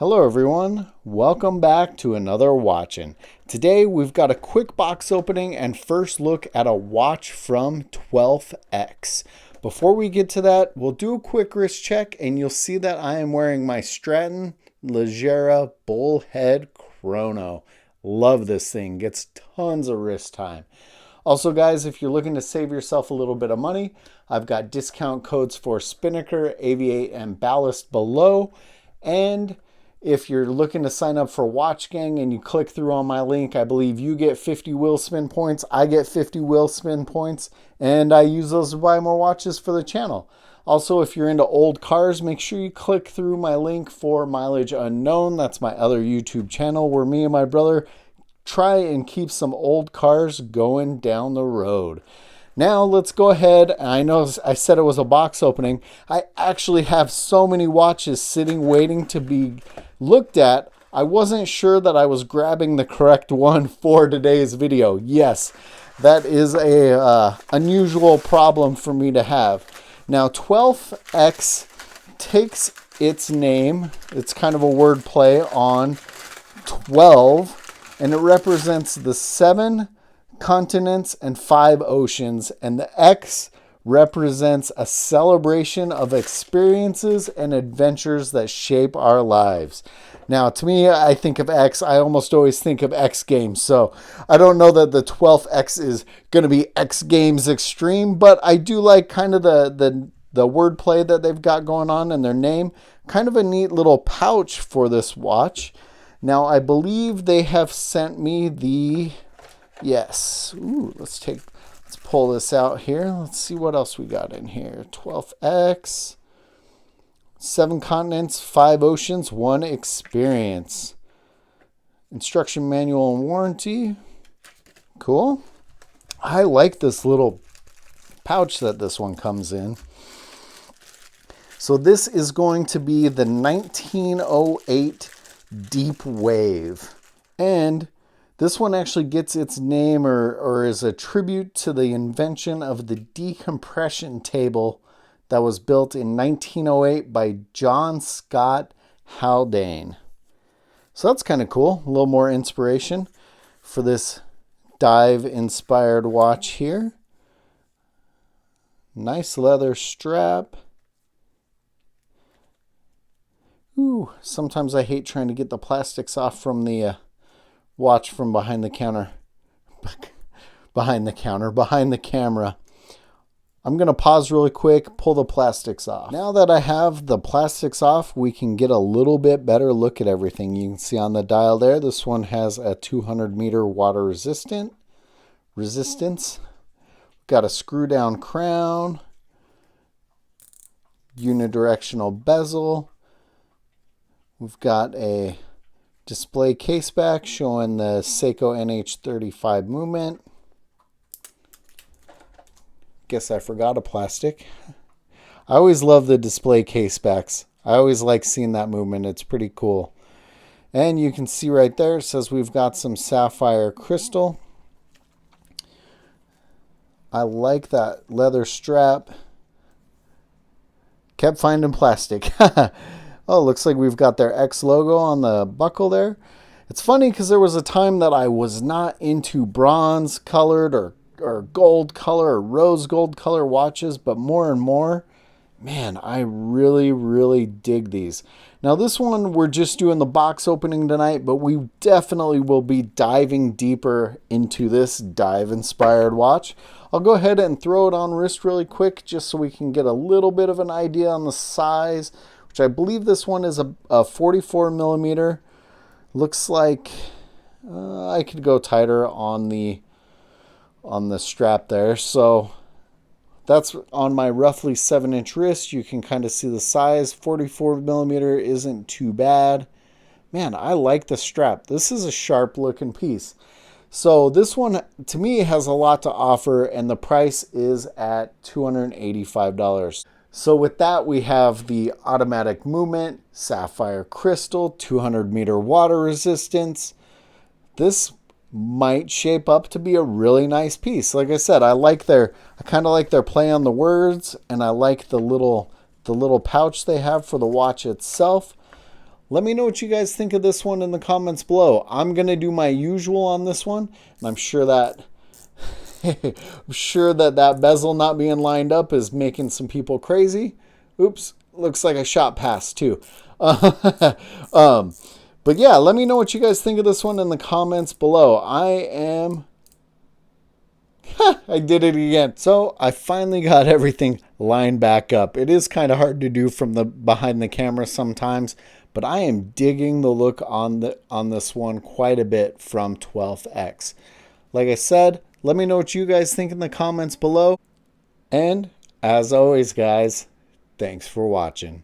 Hello everyone, welcome back to another Watchin. Today we've got a quick box opening and first look at a watch from Twelf-X. Before we get to that, we'll do a quick wrist check and you'll see that I am wearing my Stratton Leggera Bullhead Chrono. Love this thing, gets tons of wrist time. Also guys, if you're looking to save yourself a little bit of money, I've got discount codes for Spinnaker, Aviate, and Ballast below. And if you're looking to sign up for Watchgang and you click through on my link, I believe you get 50 wheel spin points, I get 50 wheel spin points, and I use those to buy more watches for the channel. Also, if you're into old cars, make sure you click through my link for Mileage Unknown. That's my other YouTube channel where me and my brother try and keep some old cars going down the road. Now let's go ahead. I know I said it was a box opening. I actually have so many watches sitting waiting to be looked at. I wasn't sure that I was grabbing the correct one for today's video. Yes, that is a unusual problem for me to have. Now Twelf-X takes its name, it's kind of a word play on 12, and it represents the 7 continents and 5 oceans, and the X represents a celebration of experiences and adventures that shape our lives. Now, to me, I think of X, I almost always think of X Games, so I don't know that the Twelf-X is going to be X Games Extreme, but I do like kind of the wordplay that they've got going on in their name. Kind of a neat little pouch for this watch. Now, I believe they have sent me the... Yes. Ooh, let's pull this out here. Let's see what else we got in here. Twelf-X. 7 continents, 5 oceans, 1 experience. Instruction manual and warranty. Cool. I like this little pouch that this one comes in. So this is going to be the 1908 Deep Wave. And this one actually gets its name or is a tribute to the invention of the decompression table that was built in 1908 by John Scott Haldane. So that's kind of cool. A little more inspiration for this dive-inspired watch here. Nice leather strap. Ooh, sometimes I hate trying to get the plastics off from the watch from behind the camera. I'm going to pause really quick, pull the plastics off. Now that I have the plastics off, we can get a little bit better look at everything. You can see on the dial there, this one has a 200 meter water resistance. Got a screw down crown, unidirectional bezel. We've got a display case back showing the Seiko NH35 movement. Guess I forgot a plastic. I always love the display case backs. I always like seeing that movement. It's pretty cool. And you can see right there, it says we've got some sapphire crystal. I like that leather strap. Kept finding plastic. Oh, looks like we've got their X logo on the buckle there. It's funny because there was a time that I was not into bronze colored or gold color or rose gold color watches, but more and more, man, I really dig these. Now this one, we're just doing the box opening tonight, but we definitely will be diving deeper into this dive-inspired watch. I'll go ahead and throw it on wrist really quick just so we can get a little bit of an idea on the size, which I believe this one is a 44 millimeter. Looks like I could go tighter on the strap there. So that's on my roughly 7-inch wrist. You can kind of see the size. 44 millimeter isn't too bad. Man, I like the strap. This is a sharp looking piece. So this one to me has a lot to offer, and the price is at $285. So with that, we have the automatic movement, sapphire crystal, 200 meter water resistance. This might shape up to be a really nice piece. Like I said, I kind of like their play on the words, and I like the little pouch they have for the watch itself. Let me know what you guys think of this one in the comments below. I'm going to do my usual on this one, and I'm sure that that bezel not being lined up is making some people crazy. Oops, looks like I shot past too. But yeah, let me know what you guys think of this one in the comments below. I did it again. So I finally got everything lined back up. It is kind of hard to do from the behind the camera sometimes, but I am digging the look on this one quite a bit from Twelf-X. Like I said, let me know what you guys think in the comments below. And as always, guys, thanks for watching.